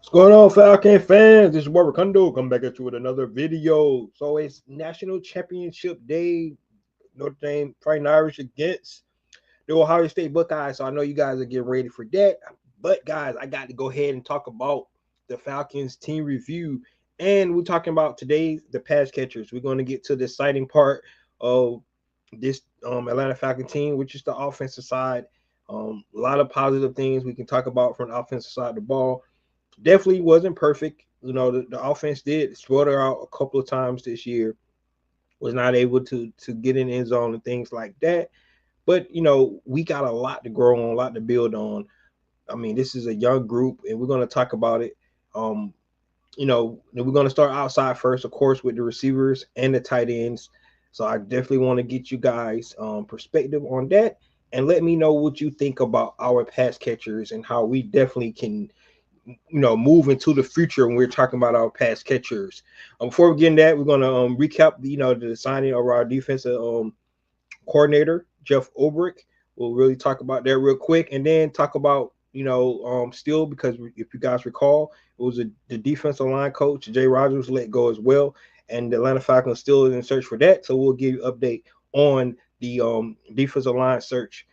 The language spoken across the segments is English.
What's going on, Falcon fans? This is Robert Kundo. Come back at you with another video. So it's National Championship Day. Notre Dame Fighting Irish against the Ohio State Buckeyes. So I know you guys are getting ready for that. But guys, I got to go ahead and talk about the Falcons team review. And we're talking about today the pass catchers. We're going to get to the exciting part of this Atlanta Falcon team, which is the offensive side. A lot of positive things we can talk about from the offensive side of the ball. Definitely wasn't perfect. You know, the offense did sputter out a couple of times this year. Was not able to get in the end zone and things like that. But you know, we got a lot to grow on, a lot to build on. I mean, this is a young group, and we're going to talk about it. Um, we're going to start outside first, of course, with the receivers and the tight ends. So I definitely want to get you guys perspective on that, and let me know what you think about our pass catchers and how we definitely can move into the future when we're talking about our pass catchers. Before we get in that, we're going to recap the signing of our defensive coordinator, Jeff Ulbrich. We'll really talk about that real quick, and then talk about still, because if you guys recall, it was the defensive line coach Jay Rogers let go as well, and the Atlanta Falcons still is in search for that. So we'll give you an update on the defensive line search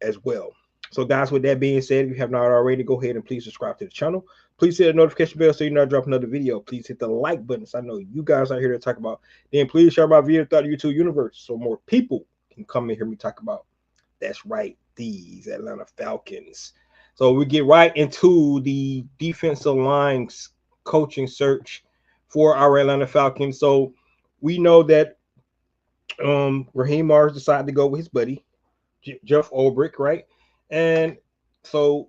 as well. So, guys, with that being said, if you have not already, go ahead and please subscribe to the channel. Please hit the notification bell so you're not dropping another video. Please hit the like button, so I know you guys are here to talk about. Then please share my video throughout the YouTube universe so more people can come and hear me talk about. That's right, these Atlanta Falcons. So we get right into the defensive lines coaching search for our Atlanta Falcons. So we know that Raheem Mars decided to go with his buddy Jeff Ulbrich, right? And so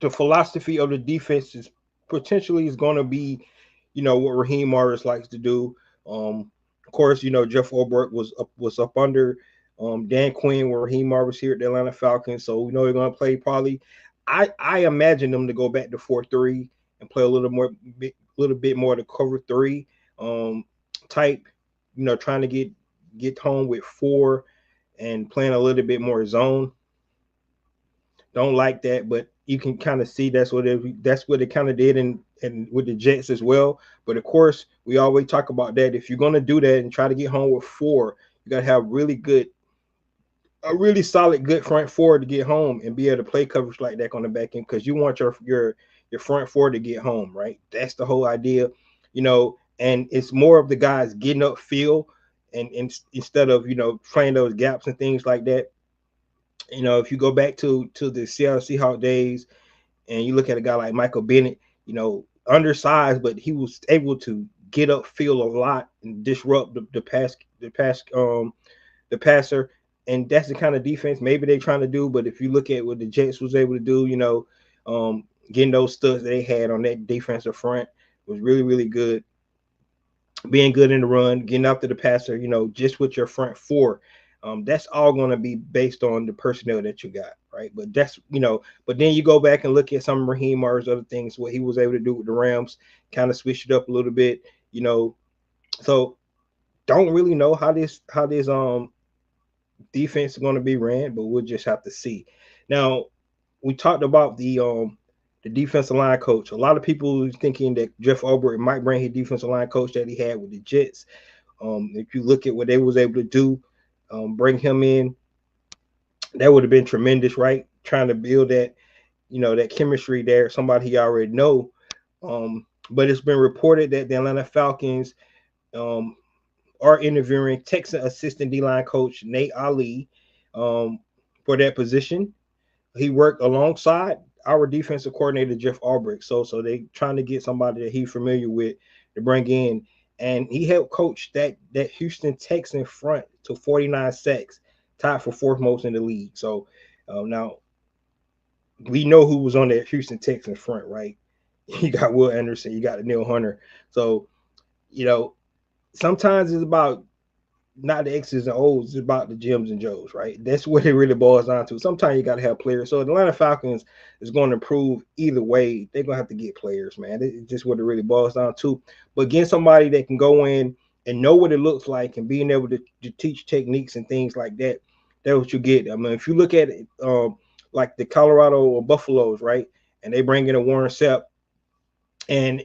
the philosophy of the defense is potentially is going to be, what Raheem Morris likes to do. Of course, Jeff Ulbrich was up under Dan Quinn when Raheem Morris was here at the Atlanta Falcons, so we know they're going to play probably. I imagine them to go back to 4-3 and play a little bit more to cover three type. Trying to get home with four and playing a little bit more zone. Don't like that, but you can kind of see that's what it kind of did and with the Jets as well. But of course, we always talk about that. If you're gonna do that and try to get home with four, you gotta have a really solid good front four to get home and be able to play coverage like that on the back end, because you want your front four to get home, right? That's the whole idea, and it's more of the guys getting up field and instead of playing those gaps and things like that. If you go back to the Seattle Seahawks days and you look at a guy like Michael Bennett, undersized, but he was able to get up field a lot and disrupt the passer. And that's the kind of defense maybe they're trying to do. But if you look at what the Jets was able to do, getting those studs that they had on that defensive front was really, really good. Being good in the run, getting after the passer, just with your front four. That's all going to be based on the personnel that you got, right? But but then you go back and look at some of Raheem Morris, other things, what he was able to do with the Rams, kind of switch it up a little bit, So don't really know how this defense is going to be ran, but we'll just have to see. Now, we talked about the defensive line coach. A lot of people thinking that Jeff Ulbrich might bring his defensive line coach that he had with the Jets. If you look at what they was able to do, bring him in, that would have been tremendous, right? Trying to build that chemistry there, somebody he already know. But it's been reported that the Atlanta Falcons are interviewing Texas assistant D-line coach Nate Ali for that position. He worked alongside our defensive coordinator Jeff Ulbrich, so they trying to get somebody that he's familiar with to bring in, and he helped coach that Houston Texan front to 49 sacks, tied for fourth most in the league. So now we know who was on that Houston Texans front, right? You got Will Anderson, you got Neil Hunter. So sometimes it's about not the X's and O's, it's about the Jims and Joes, right? That's what it really boils down to. Sometimes you got to have players. So the Atlanta Falcons is going to improve either way. They're going to have to get players, man. It's just what it really boils down to. But getting somebody that can go in and know what it looks like and being able to teach techniques and things like that, that's what you get. I mean, if you look at it, like the Colorado or Buffaloes, right, and they bring in a Warren Sapp, And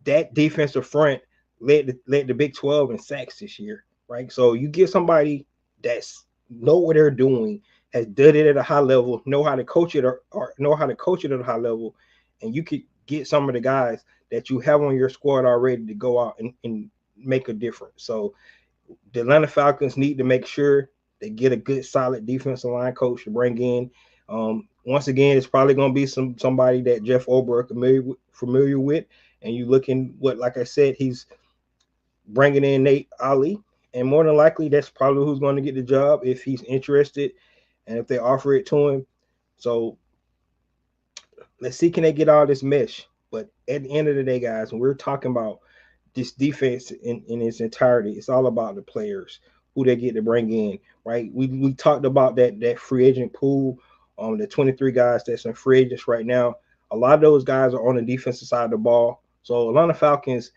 that defensive front led the Big 12 in sacks this year, right? So you get somebody that's know what they're doing, has done it at a high level, know how to coach it, or know how to coach it at a high level, and you could get some of the guys that you have on your squad already to go out and make a difference. So the Atlanta Falcons need to make sure they get a good, solid defensive line coach to bring in. Once again, it's probably going to be somebody that Jeff Ulbrich familiar with, and you looking what, like I said, he's bringing in Nate Ali, and more than likely, that's probably who's going to get the job if he's interested, and if they offer it to him. So let's see, can they get all this mesh? But at the end of the day, guys, when we're talking about this defense in its entirety, it's all about the players who they get to bring in, right? We talked about that free agent pool, the 23 guys that's in free agents right now. A lot of those guys are on the defensive side of the ball. So Atlanta Falcons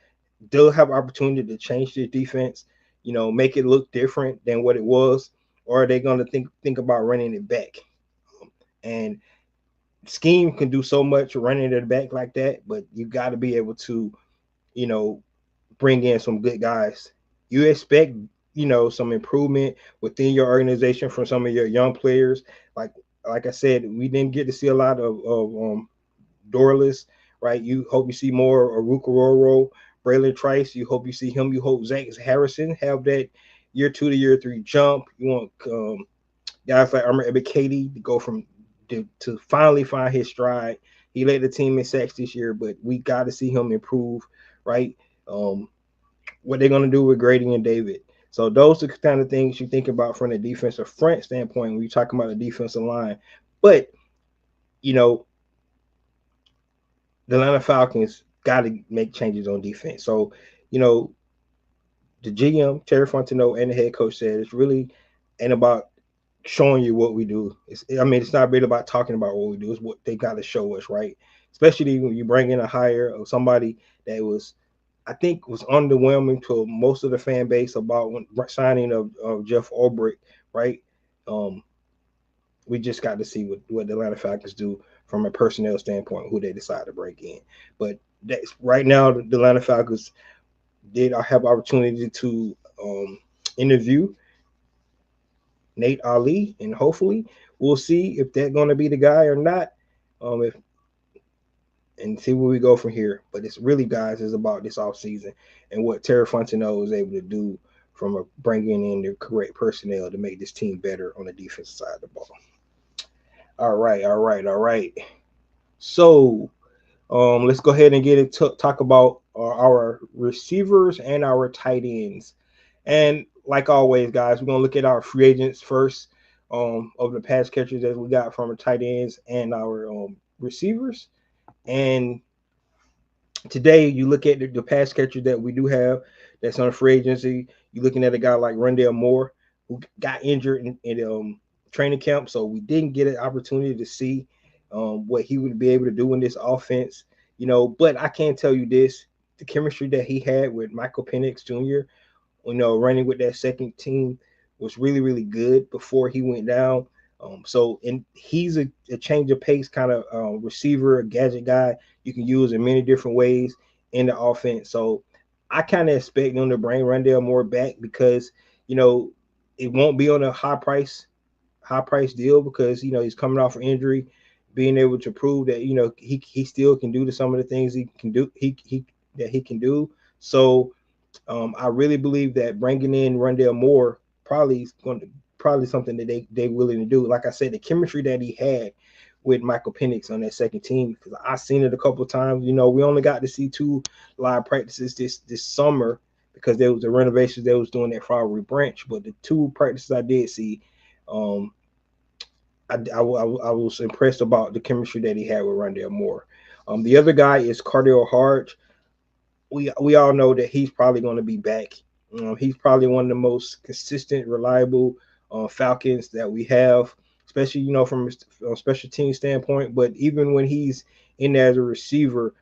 do have opportunity to change their defense, make it look different than what it was, or are they going to think about running it back? And scheme can do so much running it back like that, but you got to be able to, you know, bring in some good guys. You expect, some improvement within your organization from some of your young players. Like I said, we didn't get to see a lot of Dorless, right? You hope you see more Arukaroro, Braylon Trice. You hope you see him. You hope Zach Harrison have that year 2 to year 3 jump. You want guys like Armor Ebiketie to go from to finally find his stride. He led the team in sacks this year, but we got to see him improve, right? Um, what they're going to do with Grady and David. So those are the kind of things you think about from the defensive front standpoint when you're talking about the defensive line. But, you know, the Atlanta Falcons got to make changes on defense. So, you know, the GM, Terry Fontenot, and the head coach said it's really ain't about showing you what we do. It's not really about talking about what we do. It's what they got to show us, right? Especially when you bring in a hire of somebody that I think, was underwhelming to most of the fan base about when signing of Jeff Ulbrich, right? Um, we just got to see what the Atlanta Falcons do from a personnel standpoint, who they decide to break in. But that's right now, the Atlanta Falcons did have opportunity to interview Nate Ali, and hopefully we'll see if they're going to be the guy or not. If and see where we go from here. But it's really, guys, is about this offseason and what Terry Fontenot is able to do from bringing in the correct personnel to make this team better on the defensive side of the ball. All right, all right, all right. So let's go ahead and get into talk about our receivers and our tight ends. And like always, guys, we're gonna look at our free agents first, of the pass catchers that we got from our tight ends and our receivers. And today, you look at the pass catcher that we do have that's on free agency. You're looking at a guy like Rondale Moore, who got injured in training camp, so we didn't get an opportunity to see what he would be able to do in this offense. But I can tell you this: the chemistry that he had with Michael Penix Jr., running with that second team, was really, really good before he went down. And he's a change of pace kind of receiver, a gadget guy you can use in many different ways in the offense. So I kind of expect them to bring Rondale Moore back because, it won't be on a high price deal because, he's coming off an injury, being able to prove that, he still can do some of the things he can do, that he can do. So I really believe that bringing in Rondale Moore probably something that they willing to do. Like I said, the chemistry that he had with Michael Penix on that second team, because I seen it a couple of times. We only got to see 2 live practices this summer because there was the renovations they was doing at Flowery Branch. But the 2 practices I did see, I was impressed about the chemistry that he had with Rondale Moore. The other guy is Cardale Hodge. We all know that he's probably going to be back. He's probably one of the most consistent, reliable Falcons that we have, especially from a special team standpoint. But even when he's in there as a receiver,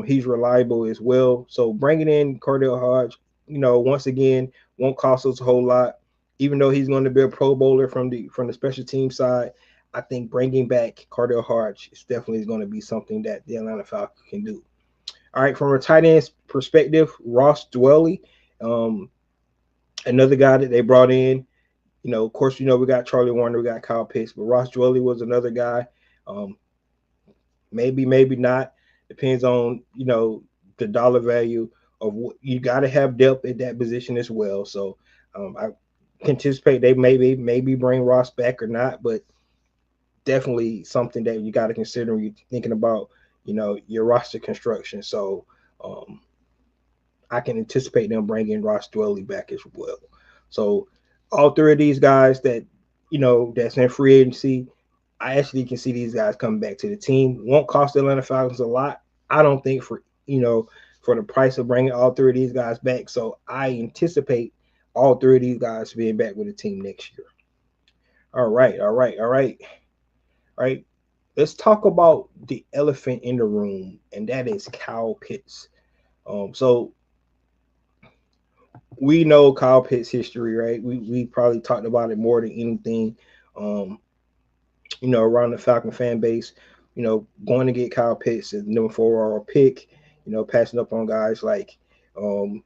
he's reliable as well. So bringing in Cardale Hodge, once again, won't cost us a whole lot. Even though he's going to be a Pro Bowler from the special team side, I think bringing back Cardale Hodge is definitely going to be something that the Atlanta Falcons can do. All right, from a tight end perspective, Ross Dwelly, um, another guy that they brought in. Of course, we got Charlie Warner, we got Kyle Pitts, but Ross Dwelly was another guy. Um, maybe, maybe not. Depends on the dollar value of what you got to have depth at that position as well. So I anticipate they maybe bring Ross back or not, but definitely something that you got to consider when you're thinking about your roster construction. So um, I can anticipate them bringing Ross Dwelly back as well. So all three of these guys that's in free agency, I actually can see these guys coming back to the team. Won't cost the Atlanta Falcons a lot, I don't think, for the price of bringing all three of these guys back. So I anticipate all three of these guys being back with the team next year. All right, all right, all right, all right. Let's talk about the elephant in the room, and that is Kyle Pitts. So we know Kyle Pitts' history, right? We probably talked about it more than anything. Um, around the Falcon fan base, going to get Kyle Pitts as number 4 overall pick, passing up on guys like um,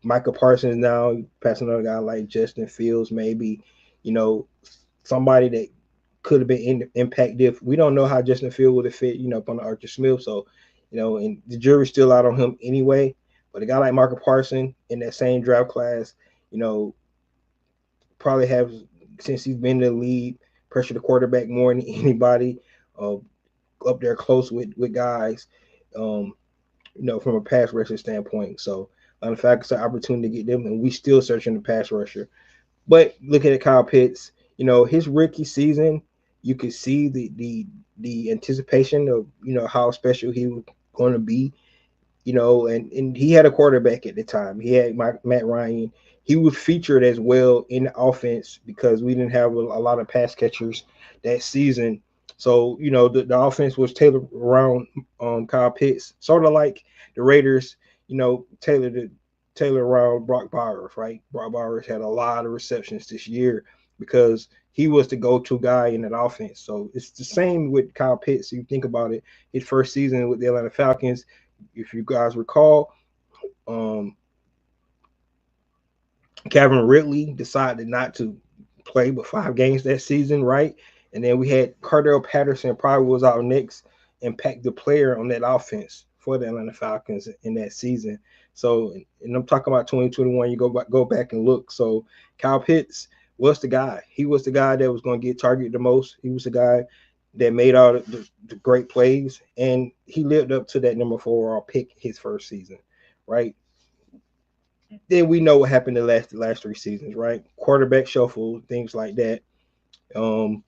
Michael Parsons now, passing on a guy like Justin Fields, maybe, you know, somebody that could have been impact if we don't know how Justin Fields would have fit, up on the Arthur Smith. So, and the jury's still out on him anyway. But a guy like Michael Parsons in that same draft class, you know, probably have, since he's been in the league, pressure the quarterback more than anybody, uh, up there close with guys, um, from a pass rusher standpoint. So on the fact it's an opportunity to get them, and we still searching the pass rusher. But looking at Kyle Pitts, his rookie season, you could see the anticipation of how special he was going to be, and he had a quarterback at the time. He had Matt Ryan. He was featured as well in the offense because we didn't have a lot of pass catchers that season. So, the offense was tailored around Kyle Pitts, sort of like the Raiders, tailored around Brock Bowers, right? Brock Bowers had a lot of receptions this year because he was the go-to guy in that offense. So it's the same with Kyle Pitts. You think about it, his first season with the Atlanta Falcons, if you guys recall, um, Kevin Ridley decided not to play but 5 games that season, right? And then we had Cardell Patterson probably was our next impacted player on that offense for the Atlanta Falcons in that season. So, and I'm talking about 2021. You go back and look. So, Kyle Pitts was the guy. He was the guy that was going to get targeted the most. He was the guy that made all the great plays, and he lived up to that number 4 overall pick his first season, right? Then we know what happened the last 3 seasons, right? Quarterback shuffle, things like that. Um,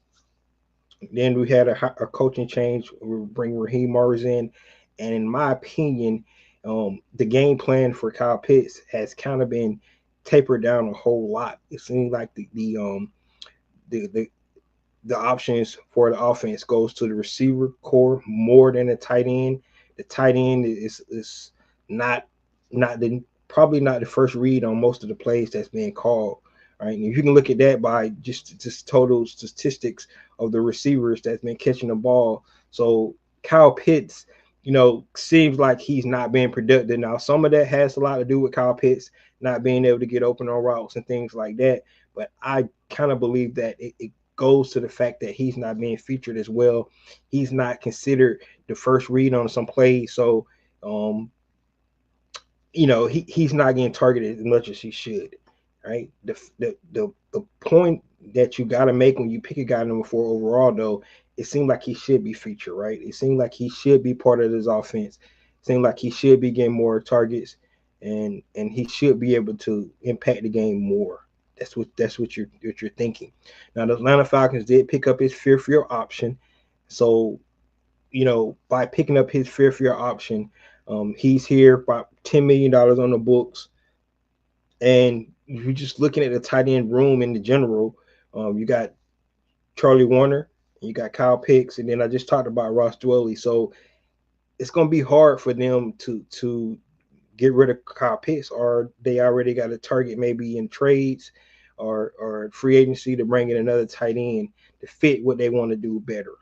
then we had a coaching change. We bring Raheem Morris in, and in my opinion, the game plan for Kyle Pitts has kind of been tapered down a whole lot. It seems like the the options for the offense goes to the receiver core more than the tight end. The tight end is not the probably not the first read on most of the plays that's being called. Right, and you can look at that by just total statistics of the receivers that's been catching the ball. So Kyle Pitts, seems like he's not being productive now. Some of that has a lot to do with Kyle Pitts not being able to get open on routes and things like that. But I kind of believe that it goes to the fact that he's not being featured as well. He's not considered the first read on some plays. So, he's not getting targeted as much as he should, right? The point that you got to make when you pick a guy number 4 overall, though, it seemed like he should be featured, right? It seemed like he should be part of this offense. It seemed like he should be getting more targets, and he should be able to impact the game more. That's what you're thinking. Now the Atlanta Falcons did pick up his fifth year option, so by picking up his fifth year option, he's here about $10 million on the books. And if you're just looking at the tight end room in the general, you got Charlie Warner, you got Kyle Pitts, and then I just talked about Ross Dwelly. So it's going to be hard for them to get rid of Kyle Pitts, or they already got a target maybe in trades or free agency to bring in another tight end to fit what they want to do better,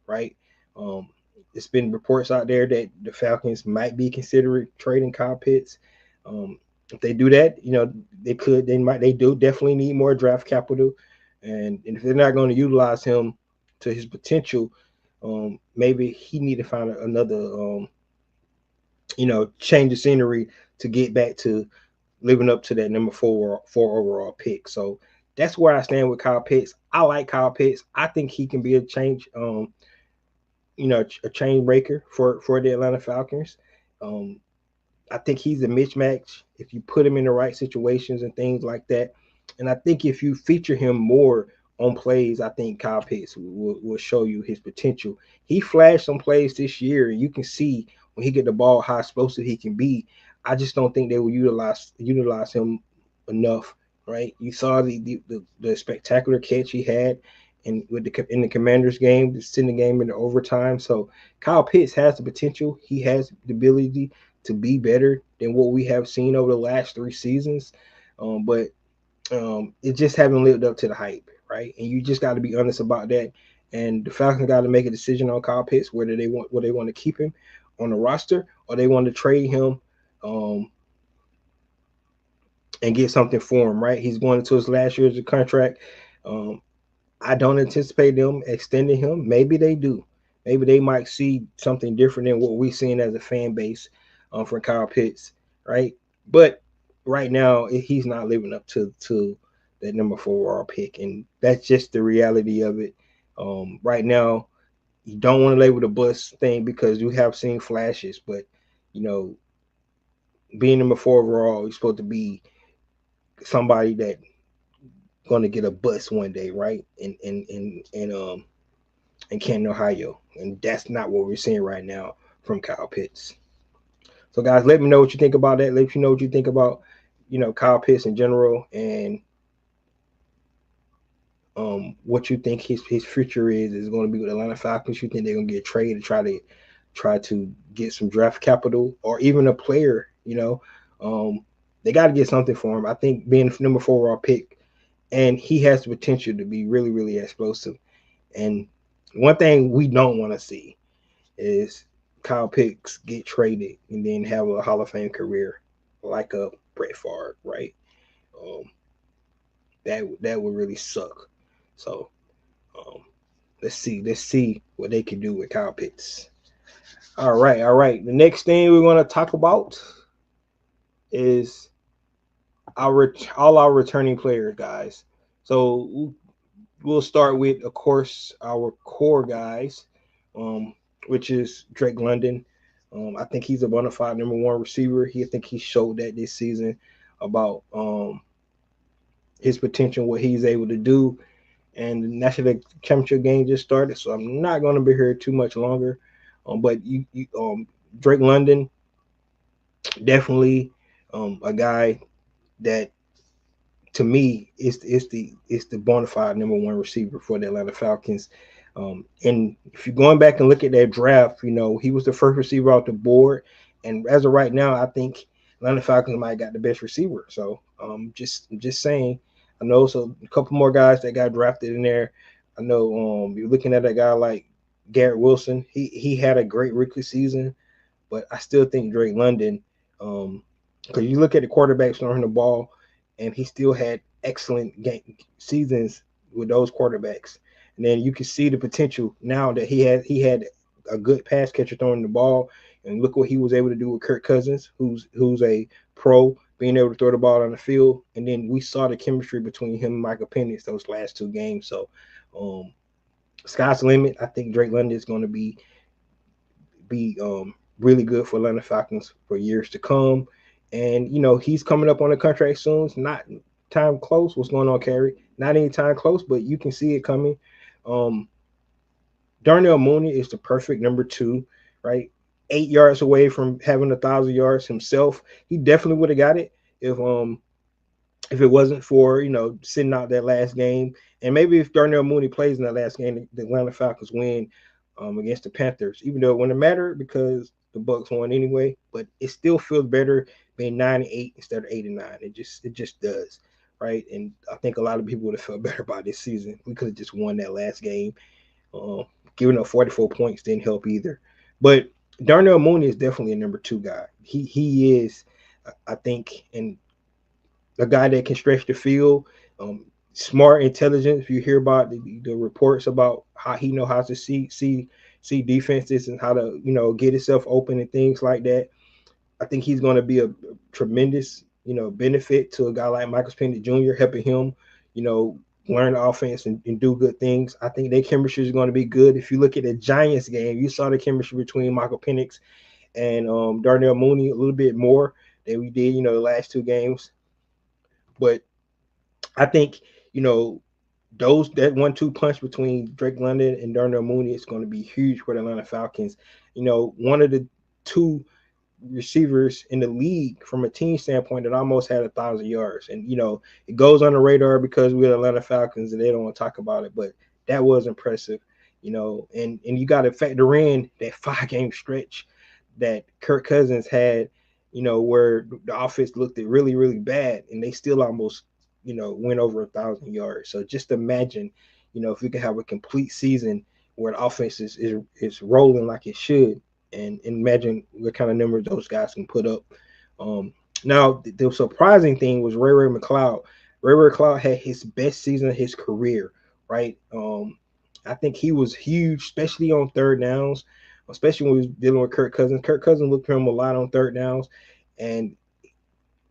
right? Um, It's been reports out there that the Falcons might be considering trading Kyle Pitts. If they do that, they could. They might. They do definitely need more draft capital, and if they're not going to utilize him to his potential, maybe he need to find another, change the scenery to get back to living up to that number four overall pick. So that's where I stand with Kyle Pitts. I like Kyle Pitts. I think he can be a change, a chain breaker for the Atlanta Falcons. Um, I think he's a mismatch if you put him in the right situations and things like that. And I think if you feature him more on plays, I think Kyle Pitts will show you his potential. He flashed some plays this year, and you can see when he get the ball how explosive he can be. I just don't think they will utilize him enough. Right? You saw the spectacular catch he had in the Commanders game, to send the game into overtime. So Kyle Pitts has the potential. He has the ability to be better than what we have seen over the last 3 seasons. But it just haven't lived up to the hype, right? And you just got to be honest about that. And the Falcons got to make a decision on Kyle Pitts, whether they want to keep him on the roster or they want to trade him, and get something for him, right? He's going into his last year of the contract. Um, I don't anticipate them extending him. Maybe they do. Maybe they might see something different than what we've seen as a fan base, from Kyle Pitts, right? But right now, he's not living up to that number four overall pick, and that's just the reality of it. Right now, you don't want to label the bust thing because you have seen flashes, but you know, being number four overall, you're supposed to be somebody that going to get a bust one day, right? In Canton, Ohio, and that's not what we're seeing right now from Kyle Pitts. So, guys, let me know what you think about that. Let you know what you think about, Kyle Pitts in general, and what you think his future is going to be with Atlanta Falcons. You think they're going to get traded to try to get some draft capital or even a player? They got to get something for him. I think being number four overall pick, and he has the potential to be really, really explosive. And one thing we don't want to see is Kyle Pitts get traded and then have a Hall of Fame career like a Brett Favre, right? Um, that would really suck. So um, let's see what they can do with Kyle Pitts. All right. The next thing we're going to talk about is all our returning players, guys. So we'll start with, of course, our core guys, um, which is Drake London. I think he's a bona fide number one receiver. I think he showed that this season about his potential, what he's able to do. And the national championship game just started, so I'm not going to be here too much longer. But Drake London, definitely a guy that to me is the bona fide number one receiver for the Atlanta Falcons. And if you're going back and look at that draft, he was the first receiver off the board. And as of right now, I think Atlanta Falcons might have got the best receiver. So just saying. I know so a couple more guys that got drafted in there. I know you're looking at a guy like Garrett Wilson. He had a great rookie season, but I still think Drake London, because you look at the quarterbacks throwing the ball, and he still had excellent seasons with those quarterbacks. And then you can see the potential now that he had a good pass catcher throwing the ball, and look what he was able to do with Kirk Cousins, who's a pro, being able to throw the ball on the field. And then we saw the chemistry between him and Michael Penix those last 2 games. So sky's the limit. I think Drake London is going to be really good for Atlanta Falcons for years to come. And he's coming up on a contract soon. It's not time close. What's going on, Carrie? Not any time close, but you can see it coming. Darnell Mooney is the perfect number 2, right? 8 yards away from having 1,000 yards himself. He definitely would have got it if it wasn't for sitting out that last game. And maybe if Darnell Mooney plays in that last game, the Atlanta Falcons win against the Panthers, even though it wouldn't matter because the Bucks won anyway. But it still feels better being 9-8 instead of 8-9. It just does, right? And I think a lot of people would have felt better about this season. We could have just won that last game. Giving up 44 points didn't help either. But Darnell Mooney is definitely a number two guy. He is, I think, and a guy that can stretch the field. Um, Smart, intelligent. If you hear about the reports about how he know how to see defenses and how to get himself open and things like that, I think he's going to be a tremendous benefit to a guy like Michael Penix Jr. helping him you know learn the offense and do good things. I think their chemistry is going to be good. If you look at the Giants game, you saw the chemistry between Michael Penix and Darnell Mooney a little bit more than we did the last two games. But I think you know that 1-2 punch between Drake London and Darnell Mooney is going to be huge for the Atlanta Falcons. One of the two receivers in the league from a team standpoint that almost had 1,000 yards, and it goes on the radar because we're the Atlanta Falcons and they don't want to talk about it, but that was impressive. And you got to factor in that 5-game stretch that Kirk Cousins had, where the offense looked really, really bad, and they still almost, went over 1,000 yards. So just imagine, if we could have a complete season where the offense is rolling like it should, and imagine what kind of numbers those guys can put up. Now, the surprising thing was Ray McCloud. Ray McCloud had his best season of his career, right? I think he was huge, especially on third downs, especially when he was dealing with Kirk Cousins. Kirk Cousins looked for him a lot on third downs, and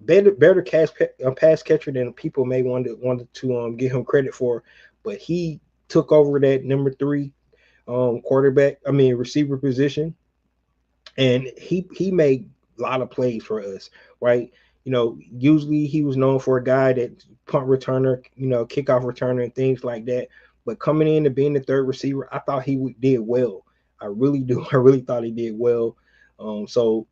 better pass catcher than people may wanted to give him credit for. But he took over that number three receiver position, and he made a lot of plays for us, right? Usually he was known for a guy that punt returner, kickoff returner, and things like that. But coming in and being the third receiver, I thought he did well. I really do. I really thought he did well. So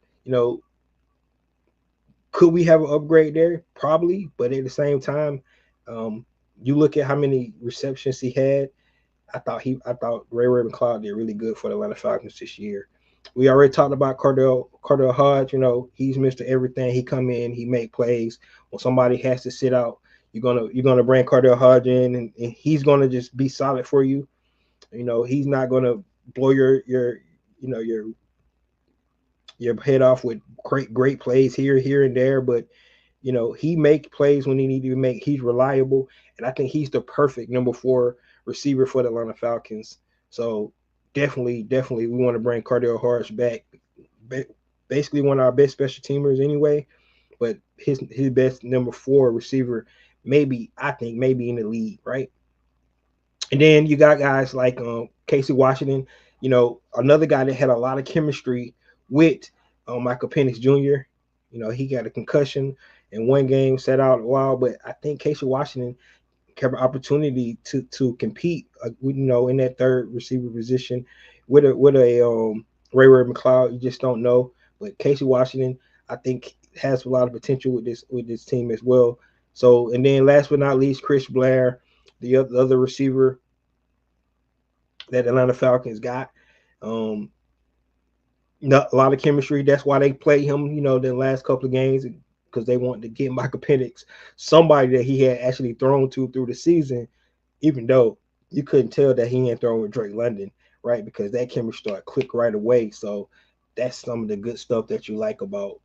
could we have an upgrade there? Probably, but at the same time, you look at how many receptions he had. I thought Ray McCloud did really good for the Atlanta Falcons this year. We already talked about Cardell Hodge. He's Mr. Everything. He come in, he make plays. When somebody has to sit out, you're gonna bring Cardell Hodge in, and he's gonna just be solid for you. He's not gonna blow your head off with great plays here and there, but he make plays when he need to make. He's reliable, and I think he's the perfect number 4 receiver for the Atlanta Falcons. So definitely, we want to bring Cardell Hodge back. Basically, one of our best special teamers anyway, but his best number 4 receiver, maybe in the league, right? And then you got guys like Casey Washington, another guy that had a lot of chemistry with Michael Penix Jr. He got a concussion in one game, sat out a while, but I think Casey Washington have an opportunity to compete, in that third receiver position with a Ray McCloud. You just don't know, but Casey Washington, I think, has a lot of potential with this team as well. So, and then last but not least, Chris Blair, the other receiver that Atlanta Falcons got. A lot of chemistry. That's why they play him, the last couple of games, because they wanted to get Michael Penix, somebody that he had actually thrown to through the season, even though you couldn't tell that he ain't thrown with Drake London, right? Because that chemistry started click right away. So that's some of the good stuff that you like about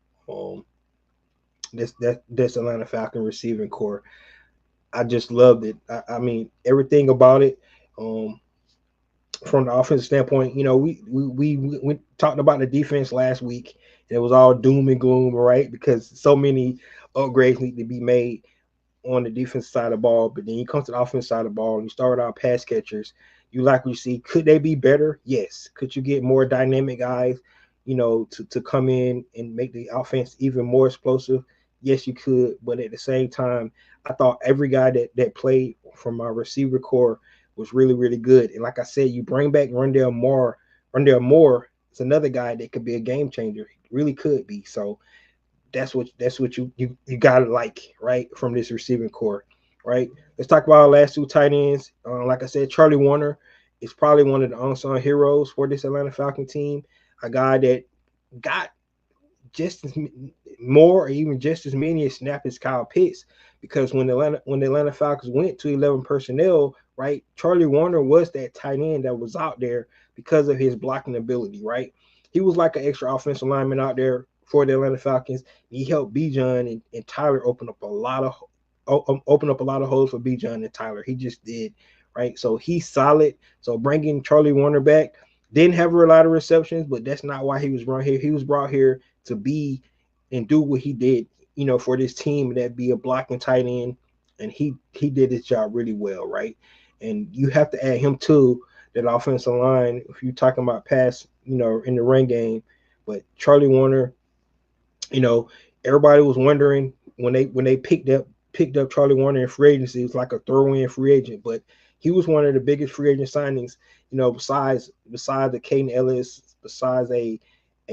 this Atlanta Falcon receiving core. I just loved it. I mean, everything about it. From the offensive standpoint, we talked about the defense last week, and it was all doom and gloom, right? Because so many upgrades need to be made on the defense side of the ball. But then you come to the offense side of the ball, and you start with our pass catchers. You like what you see. Could they be better? Yes. Could you get more dynamic guys, to come in and make the offense even more explosive? Yes, you could. But at the same time, I thought every guy that played from our receiver core was really, really good. And like I said, you bring back Rondell Moore. Rondell Moore is another guy that could be a game changer. He really could be. So that's what you gotta like, right, from this receiving core, right? Let's talk about our last two tight ends. Like I said, Charlie Warner is probably one of the unsung heroes for this Atlanta Falcon team. A guy that got just as more, or even just as many as snap as Kyle Pitts, because when the Atlanta Falcons went to 11 personnel, right, Charlie Warner was that tight end that was out there because of his blocking ability, right? he was like an extra offensive lineman out there for the Atlanta Falcons. He helped Bijan and Tyler open up a lot of holes for Bijan and Tyler. He just did, right? So he's solid. So bringing Charlie Warner back didn't have a lot of receptions, but that's not why he was brought here. He was brought here to be and do what he did, for this team, that be a blocking tight end, and he did his job really well, right? And you have to add him to that offensive line if you're talking about pass, in the run game. But Charlie Warner, you know, everybody was wondering when they picked up Charlie Warner in free agency. It was like a throw-in free agent, but he was one of the biggest free agent signings, besides the Caden Ellis, besides a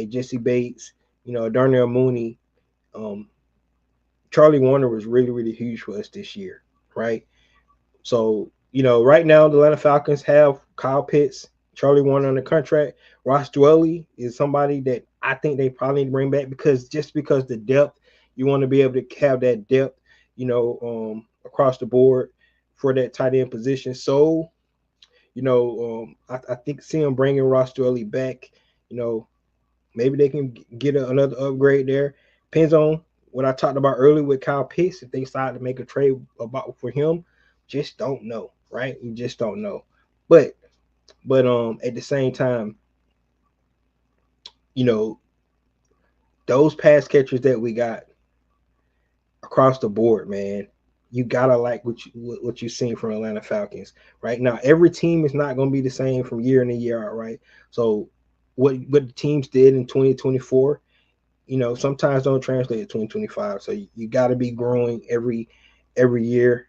Jesse Bates, Darnell Mooney. Um, Charlie Warner was really, really huge for us this year, right? So, right now the Atlanta Falcons have Kyle Pitts, Charlie Warner on the contract. Ross Dwelly is somebody that I think they probably need to bring back, because the depth, you want to be able to have that depth, across the board for that tight end position. So, I think seeing bringing Ross Dwelly back, you know, maybe they can get another upgrade there. Depends on what I talked about earlier with Kyle Pitts. If they decide to make a trade for him, just don't know, right? We just don't know. But at the same time, you know, those pass catchers that we got across the board, man, you gotta like what you've seen from Atlanta Falcons right now. Every team is not going to be the same from year in and year out, right? So what the teams did in 2024, sometimes don't translate to 2025. So you got to be growing every year,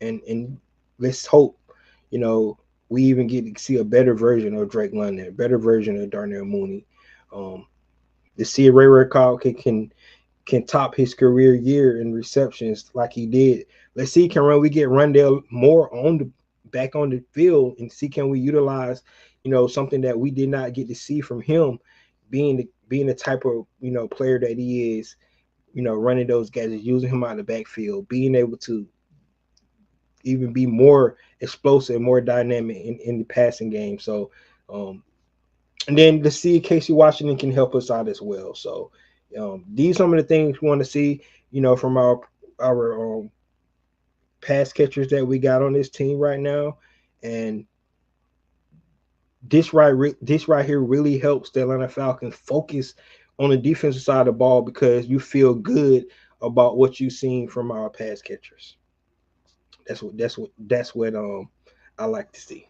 and let's hope, we even get to see a better version of Drake London, a better version of Darnell Mooney. To see Ray Cobb can top his career year in receptions like he did. Let's see, can we get Rondale more back on the field, and see, can we utilize, something that we did not get to see from him, being the type of, player that he is, running those gadgets, using him out of the backfield, being able to even be more explosive, more dynamic in the passing game. So, and then to see Casey Washington can help us out as well. So, these are some of the things we want to see, from our pass catchers that we got on this team right now. And this right here really helps the Atlanta Falcons focus on the defensive side of the ball, because you feel good about what you've seen from our pass catchers. That's what I like to see.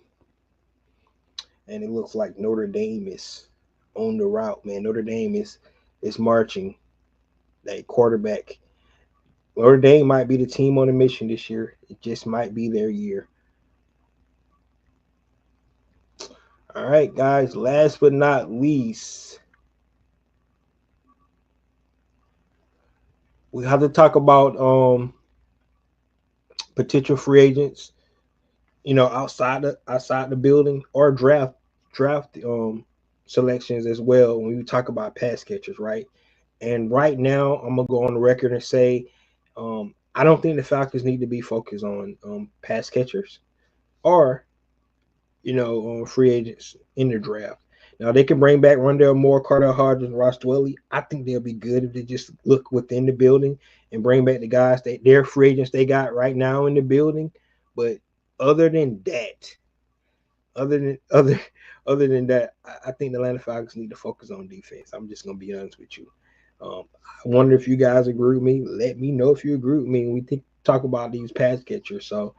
And it looks like Notre Dame is on the route, man. Notre Dame is marching. That quarterback. Notre Dame might be the team on a mission this year. It just might be their year. All right, guys. Last but not least, we have to talk about potential free agents, outside the building, or draft selections as well, when we talk about pass catchers, right? And right now, I'm gonna go on the record and say, I don't think the Falcons need to be focused on pass catchers or free agents in the draft. Now they can bring back Rondale Moore, Cardell Hodges, and Ross Dwelly. I think they'll be good if they just look within the building and bring back the guys they're free agents they got right now in the building. But other than that, other than that, I think the Atlanta Falcons need to focus on defense. I'm just gonna be honest with you. I wonder if you guys agree with me. Let me know if you agree with me when we talk about these pass catchers. So,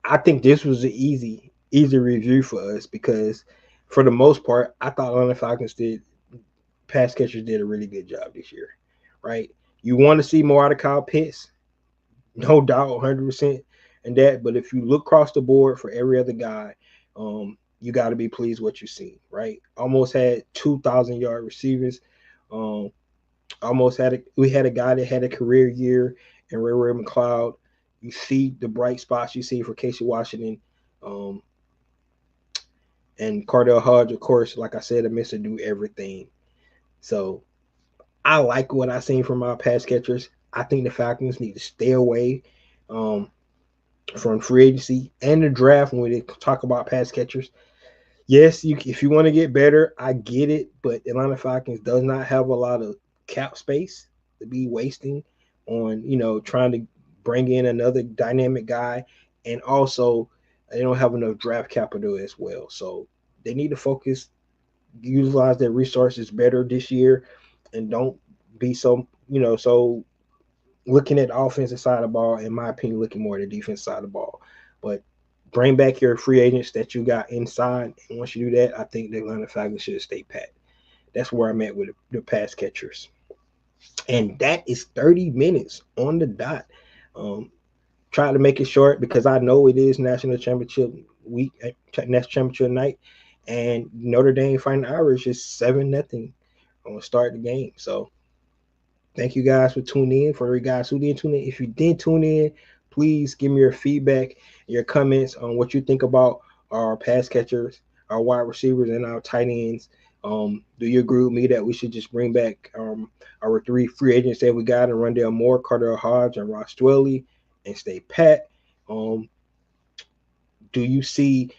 I think this was an easy review for us, because for the most part, I thought Atlanta Falcons pass catchers did a really good job this year, right? You want to see more out of Kyle Pitts, no doubt, 100% in that. But if you look across the board for every other guy, you got to be pleased what you see, right? Almost had 2,000-yard receivers. We had a guy that had a career year in Ray McLeod. You see the bright spots you see for Casey Washington, and Cardell Hodge, of course, like I said, a Mr. Do Everything. So I like what I've seen from our pass catchers. I think the Falcons need to stay away from free agency and the draft when we talk about pass catchers. Yes, if you want to get better, I get it, but Atlanta Falcons does not have a lot of cap space to be wasting on, trying to bring in another dynamic guy, and also they don't have enough draft capital as well. So they need to focus, utilize their resources better this year, and don't be so looking at the offensive side of the ball, in my opinion, looking more at the defense side of the ball. But bring back your free agents that you got inside. And once you do that, I think the Atlanta Falcons should stay pat. That's where I'm at with the pass catchers. And that is 30 minutes on the dot. Um, try to make it short because I know it is national championship week, national championship night, and Notre Dame fighting Irish is 7-0 on the start of the game. So thank you guys for tuning in. For you guys who didn't tune in, if you did tune in, please give me your feedback, your comments on what you think about our pass catchers, our wide receivers, and our tight ends. Do you agree with me that we should just bring back our three free agents that we got, and Rondale Moore, Carter Hodge, and Ross Dwelly, and stay pat? Um, do you see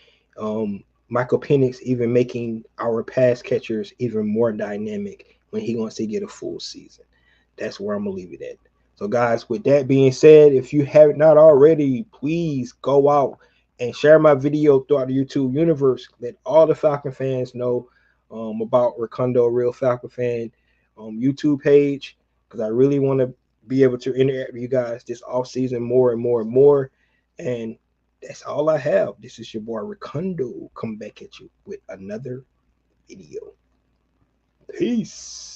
Michael Penix even making our pass catchers even more dynamic when he wants to get a full season? That's where I'm gonna leave it at. So, guys, with that being said, if you have not already, please go out and share my video throughout the YouTube universe. Let all the Falcon fans know about Recondo Real Falcon Fan YouTube page, because I really want to be able to interact with you guys this off season more and more and more. And that's all I have. This is your boy Recondo. Come back at you with another video. Peace.